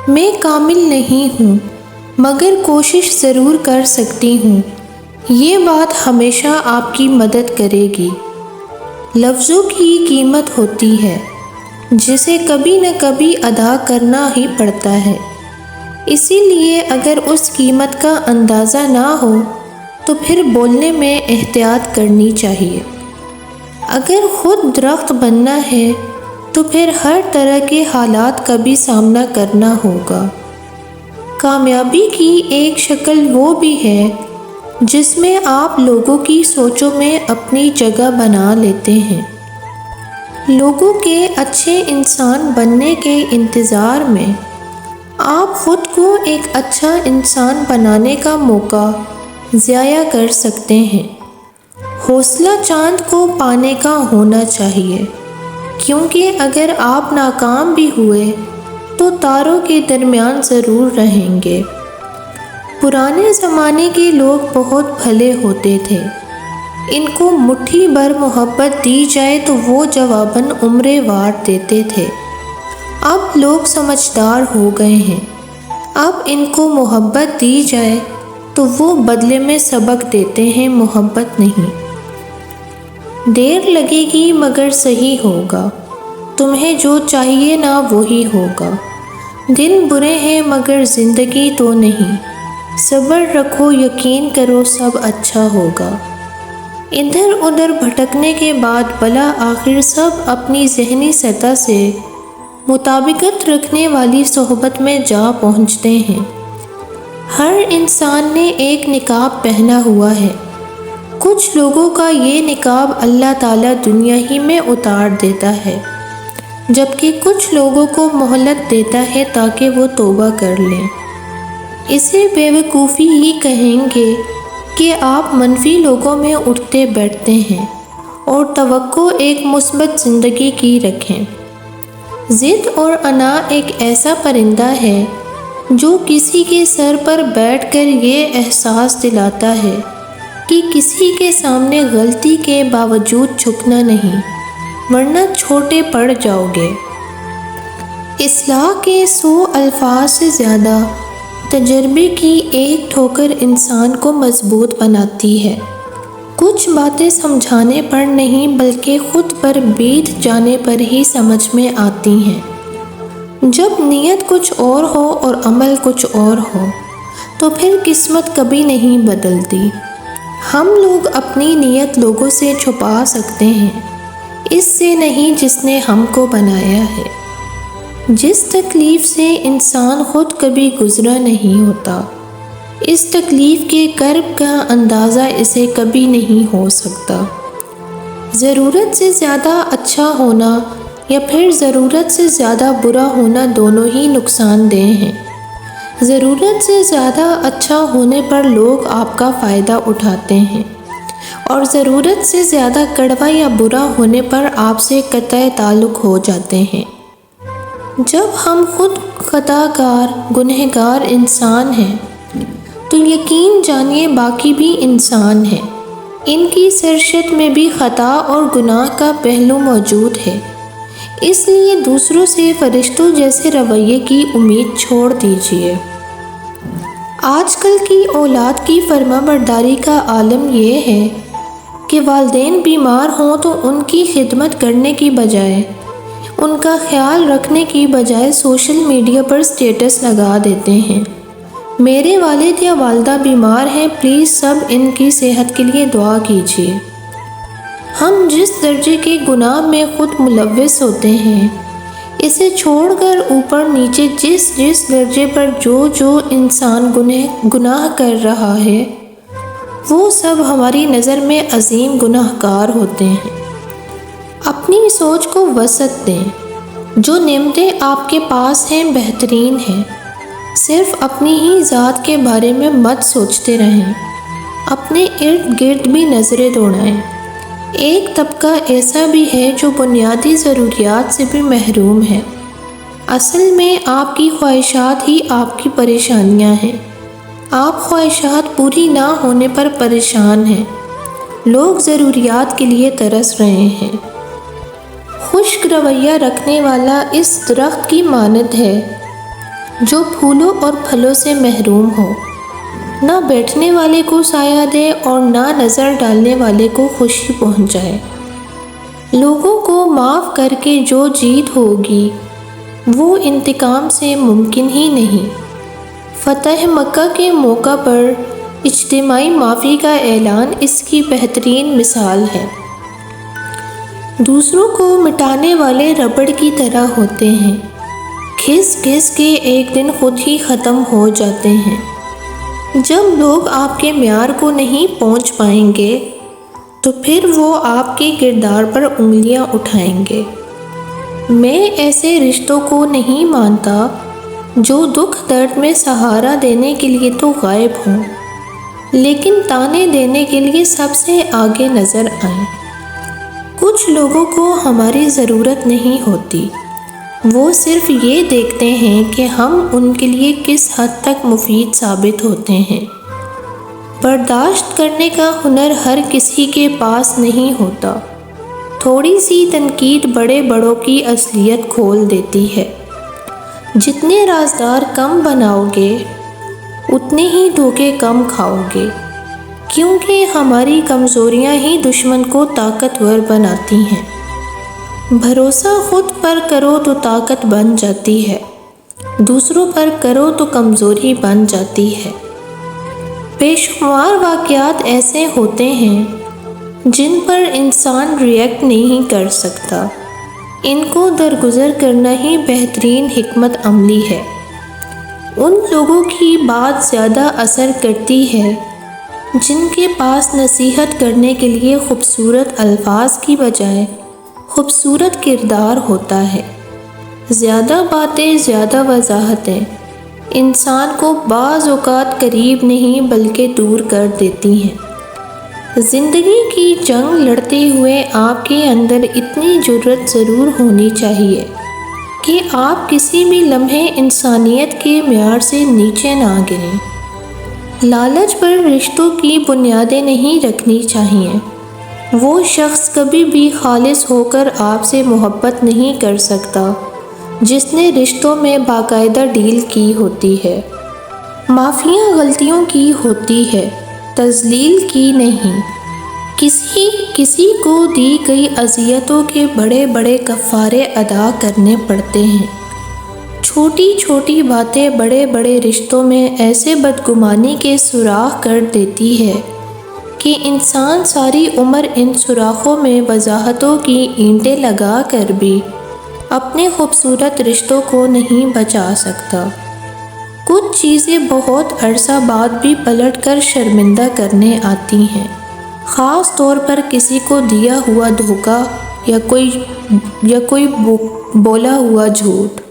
میں کامل نہیں ہوں مگر کوشش ضرور کر سکتی ہوں، یہ بات ہمیشہ آپ کی مدد کرے گی۔ لفظوں کی قیمت ہوتی ہے جسے کبھی نہ کبھی ادا کرنا ہی پڑتا ہے، اسی لیے اگر اس قیمت کا اندازہ نہ ہو تو پھر بولنے میں احتیاط کرنی چاہیے۔ اگر خود درخت بننا ہے تو پھر ہر طرح کے حالات کا بھی سامنا کرنا ہوگا۔ کامیابی کی ایک شکل وہ بھی ہے جس میں آپ لوگوں کی سوچوں میں اپنی جگہ بنا لیتے ہیں۔ لوگوں کے اچھے انسان بننے کے انتظار میں آپ خود کو ایک اچھا انسان بنانے کا موقع ضائع کر سکتے ہیں۔ حوصلہ چاند کو پانے کا ہونا چاہیے، کیونکہ اگر آپ ناکام بھی ہوئے تو تاروں کے درمیان ضرور رہیں گے۔ پرانے زمانے کے لوگ بہت بھلے ہوتے تھے، ان کو مٹھی بھر محبت دی جائے تو وہ جواباً عمریں وار دیتے تھے۔ اب لوگ سمجھدار ہو گئے ہیں، اب ان کو محبت دی جائے تو وہ بدلے میں سبق دیتے ہیں، محبت نہیں۔ دیر لگے گی مگر صحیح ہوگا، تمہیں جو چاہیے نا وہی ہوگا۔ دن برے ہیں مگر زندگی تو نہیں، صبر رکھو یقین کرو سب اچھا ہوگا۔ ادھر ادھر بھٹکنے کے بعد بلا آخر سب اپنی ذہنی سطح سے مطابقت رکھنے والی صحبت میں جا پہنچتے ہیں۔ ہر انسان نے ایک نقاب پہنا ہوا ہے، کچھ لوگوں کا یہ نقاب اللہ تعالیٰ دنیا ہی میں اتار دیتا ہے، جبکہ کچھ لوگوں کو مہلت دیتا ہے تاکہ وہ توبہ کر لیں۔ اسے بے وقوفی ہی کہیں گے کہ آپ منفی لوگوں میں اٹھتے بیٹھتے ہیں اور توقع ایک مثبت زندگی کی رکھیں۔ ضد اور انا ایک ایسا پرندہ ہے جو کسی کے سر پر بیٹھ کر یہ احساس دلاتا ہے کہ کسی کے سامنے غلطی کے باوجود جھکنا نہیں، ورنہ چھوٹے پڑ جاؤ گے۔ اصلاح کے 100 الفاظ سے زیادہ تجربے کی ایک ٹھوکر انسان کو مضبوط بناتی ہے۔ کچھ باتیں سمجھانے پر نہیں بلکہ خود پر بیت جانے پر ہی سمجھ میں آتی ہیں۔ جب نیت کچھ اور ہو اور عمل کچھ اور ہو تو پھر قسمت کبھی نہیں بدلتی۔ ہم لوگ اپنی نیت لوگوں سے چھپا سکتے ہیں، اس سے نہیں جس نے ہم کو بنایا ہے۔ جس تکلیف سے انسان خود کبھی گزرا نہیں ہوتا، اس تکلیف کے کرب کا اندازہ اسے کبھی نہیں ہو سکتا۔ ضرورت سے زیادہ اچھا ہونا یا پھر ضرورت سے زیادہ برا ہونا دونوں ہی نقصان دہ ہیں۔ ضرورت سے زیادہ اچھا ہونے پر لوگ آپ کا فائدہ اٹھاتے ہیں، اور ضرورت سے زیادہ کڑوا یا برا ہونے پر آپ سے قطع تعلق ہو جاتے ہیں۔ جب ہم خود خطا کار گنہگار انسان ہیں تو یقین جانیے باقی بھی انسان ہیں، ان کی سرشت میں بھی خطا اور گناہ کا پہلو موجود ہے، اس لیے دوسروں سے فرشتوں جیسے رویے کی امید چھوڑ دیجیے۔ آج کل کی اولاد کی فرما برداری کا عالم یہ ہے کہ والدین بیمار ہوں تو ان کی خدمت کرنے کی بجائے، ان کا خیال رکھنے کی بجائے سوشل میڈیا پر سٹیٹس لگا دیتے ہیں، میرے والد یا والدہ بیمار ہیں، پلیز سب ان کی صحت کے لیے دعا کیجیے۔ ہم جس درجے کے گناہ میں خود ملوث ہوتے ہیں، اسے چھوڑ کر اوپر نیچے جس درجے پر جو انسان گناہ کر رہا ہے وہ سب ہماری نظر میں عظیم گناہ گار ہوتے ہیں۔ اپنی سوچ کو وسعت دیں، جو نعمتیں آپ کے پاس ہیں بہترین ہیں، صرف اپنی ہی ذات کے بارے میں مت سوچتے رہیں، اپنے ارد گرد بھی نظریں دوڑائیں۔ ایک طبقہ ایسا بھی ہے جو بنیادی ضروریات سے بھی محروم ہے۔ اصل میں آپ کی خواہشات ہی آپ کی پریشانیاں ہیں، آپ خواہشات پوری نہ ہونے پر پریشان ہیں، لوگ ضروریات کے لیے ترس رہے ہیں۔ خشک رویہ رکھنے والا اس درخت کی مانند ہے جو پھولوں اور پھلوں سے محروم ہو، نہ بیٹھنے والے کو سایہ دے اور نہ نظر ڈالنے والے کو خوشی پہنچائے۔ لوگوں کو معاف کر کے جو جیت ہوگی وہ انتقام سے ممکن ہی نہیں۔ فتح مکہ کے موقع پر اجتماعی معافی کا اعلان اس کی بہترین مثال ہے۔ دوسروں کو مٹانے والے ربڑ کی طرح ہوتے ہیں، گھس گھس کے ایک دن خود ہی ختم ہو جاتے ہیں۔ جب لوگ آپ کے معیار کو نہیں پہنچ پائیں گے تو پھر وہ آپ کے کردار پر انگلیاں اٹھائیں گے۔ میں ایسے رشتوں کو نہیں مانتا جو دکھ درد میں سہارا دینے کے لیے تو غائب ہوں، لیکن تانے دینے کے لیے سب سے آگے نظر آئیں۔ کچھ لوگوں کو ہماری ضرورت نہیں ہوتی، وہ صرف یہ دیکھتے ہیں کہ ہم ان کے لیے کس حد تک مفید ثابت ہوتے ہیں۔ برداشت کرنے کا ہنر ہر کسی کے پاس نہیں ہوتا۔ تھوڑی سی تنقید بڑے بڑوں کی اصلیت کھول دیتی ہے۔ جتنے رازدار کم بناؤ گے اتنے ہی دھوکے کم کھاؤ گے، کیونکہ ہماری کمزوریاں ہی دشمن کو طاقتور بناتی ہیں۔ بھروسہ خود پر کرو تو طاقت بن جاتی ہے، دوسروں پر کرو تو کمزوری بن جاتی ہے۔ بے شمار واقعات ایسے ہوتے ہیں جن پر انسان ریئیکٹ نہیں کر سکتا، ان کو درگزر کرنا ہی بہترین حکمت عملی ہے۔ ان لوگوں کی بات زیادہ اثر کرتی ہے جن کے پاس نصیحت کرنے کے لیے خوبصورت الفاظ کی بجائے خوبصورت کردار ہوتا ہے۔ زیادہ باتیں، زیادہ وضاحتیں انسان کو بعض اوقات قریب نہیں بلکہ دور کر دیتی ہیں۔ زندگی کی جنگ لڑتے ہوئے آپ کے اندر اتنی جرأت ضرور ہونی چاہیے کہ آپ کسی بھی لمحے انسانیت کے معیار سے نیچے نہ گریں۔ لالچ پر رشتوں کی بنیادیں نہیں رکھنی چاہیے۔ وہ شخص کبھی بھی خالص ہو کر آپ سے محبت نہیں کر سکتا جس نے رشتوں میں باقاعدہ ڈیل کی ہوتی ہے۔ معافیاں غلطیوں کی ہوتی ہے، تذلیل کی نہیں۔ کسی کو دی گئی اذیتوں کے بڑے بڑے کفارے ادا کرنے پڑتے ہیں۔ چھوٹی چھوٹی باتیں بڑے بڑے رشتوں میں ایسے بدگمانی کے سوراخ کر دیتی ہے کہ انسان ساری عمر ان سوراخوں میں وضاحتوں کی اینٹیں لگا کر بھی اپنے خوبصورت رشتوں کو نہیں بچا سکتا۔ کچھ چیزیں بہت عرصہ بعد بھی پلٹ کر شرمندہ کرنے آتی ہیں، خاص طور پر کسی کو دیا ہوا دھوکہ یا کوئی بولا ہوا جھوٹ۔